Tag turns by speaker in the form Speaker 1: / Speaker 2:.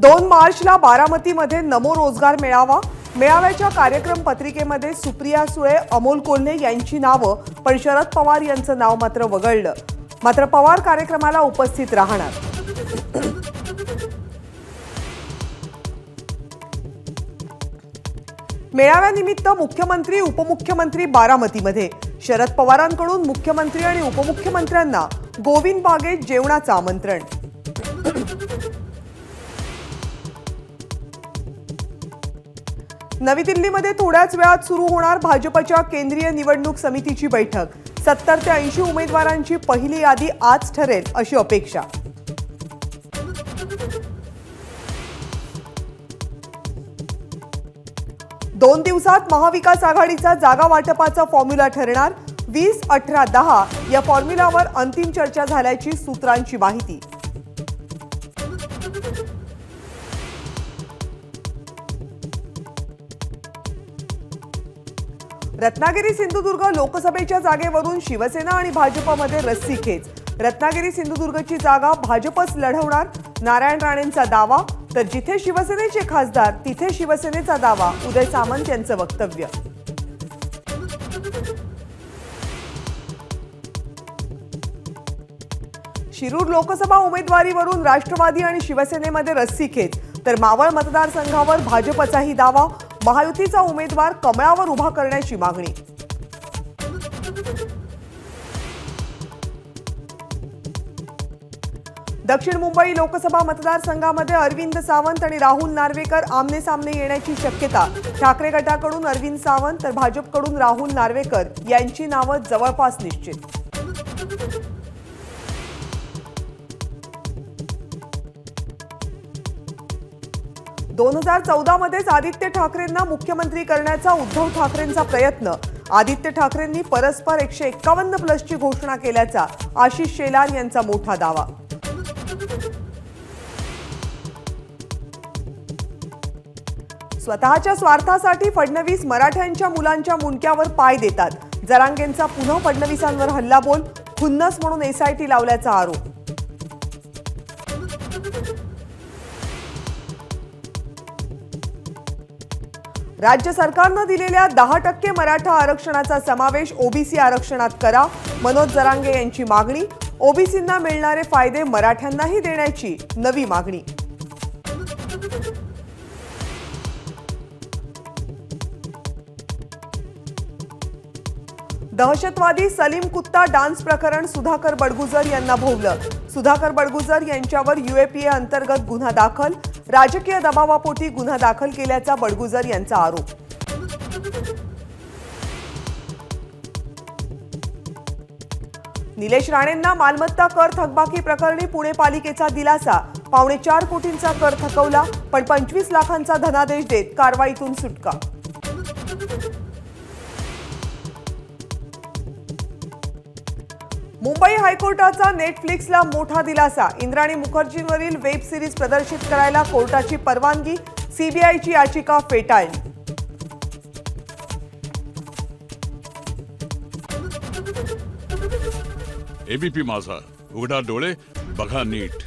Speaker 1: 2 मार्चला बारामतीमध्ये नमो रोजगार मेळावा। मेळाव्याच्या कार्यक्रम पत्रिकेमध्ये सुप्रिया सुळे, अमोल कोल्हे यांची नावं, पण शरद पवार यांचं नाव मात्र वगळलं। मात्र पवार कार्यक्रमाला उपस्थित राहणार। मेळाव्यानिमित्त मुख्यमंत्री उपमुख्यमंत्री बारामतीमध्ये। शरद पवारांकडून मुख्यमंत्री आणि उपमुख्यमंत्र्यांना गोविंद बागेत जेवणाचं आमंत्रण। नवी दिल्लीमध्ये थोड्याच वेळात सुरू होणार भाजपच्या केंद्रीय निवडणूक समितीची बैठक। 70 ते 80 उमेदवारांची पहिली यादी आज ठरेल अशी अपेक्षा। दोन दिवसात महाविकास आघाडीचा जागा वाटपाचा फॉर्म्युला ठरणार। 20-18-10 या फॉर्म्युलावर अंतिम चर्चा झाल्याची सूत्रांची माहिती। रत्नागिरी सिंधुदुर्ग लोकसभेच्या जागेवरून शिवसेना आणि भाजपमध्ये रस्सीखेच। रत्नागिरी सिंधुदुर्गची जागा भाजपच लढवणार, नारायण राणेंचा दावा। तर जिथे शिवसेनेचे खासदार तिथे शिवसेनेचा दावा, उदय सामंत यांचं वक्तव्य। शिरूर लोकसभा उमेदवारीवरून राष्ट्रवादी आणि शिवसेनेमध्ये रस्सीखेच। तर मावळ मतदारसंघावर भाजपचाही दावा, महायुतीचा उमेदवार कमळावर उभा करण्याची मागणी। दक्षिण मुंबई लोकसभा मतदारसंघामध्ये अरविंद सावंत आणि राहुल नार्वेकर आमने सामने येण्याची शक्यता। ठाकरे गटाकडून अरविंद सावंत तर भाजपकडून राहुल नार्वेकर यांची नावं जवळपास निश्चित। दोन 2014 मध्येच आदित्य ठाकरेंना मुख्यमंत्री करण्याचा उद्धव ठाकरेंचा प्रयत्न। आदित्य ठाकरेंनी परस्पर 151+ घोषणा केल्याचा आशिष शेलार यांचा मोठा दावा। स्वतःच्या स्वार्थासाठी फडणवीस मराठ्यांच्या मुलांच्या मुंडक्यावर पाय देतात। जरांगेंचा पुन्हा फडणवीसांवर हल्लाबोल, खुन्नस म्हणून एसआयटी लावल्याचा आरोप। राज्य सरकारने दिलेल्या 10% मराठा आरक्षणाचा समावेश ओबीसी आरक्षणात करा, मनोज जरांगे यांची मागणी। ओबीसींना मिळणारे फायदे मराठ्यांनाही देण्याची नवी मागणी। दहशतवादी सलीम कुत्ता डान्स प्रकरण सुधाकर बडगुजर यांना भोवलं। सुधाकर बडगुजर यांच्यावर यूएपीए अंतर्गत गुन्हा दाखल। राजकीय दबावापोटी गुन्हा दाखल केल्याचा बडगुजर यांचा आरोप। निलेश राणेंना मालमत्ता कर थकबाकी प्रकरणी पुणे पालिकेचा दिलासा। 4.25 कोटींचा कर थकवला, पण 25 लाखांचा धनादेश देत कारवाईतून सुटका। मुंबई हायकोर्टाचा नेटफ्लिक्सला मोठा दिलासा। इंद्राणी मुखर्जींवरील वेब सिरीज प्रदर्शित करायला कोर्टाची परवानगी, सीबीआयची याचिका फेटाळली।
Speaker 2: एबीपी माझा, उघडा डोळे बघा नीट।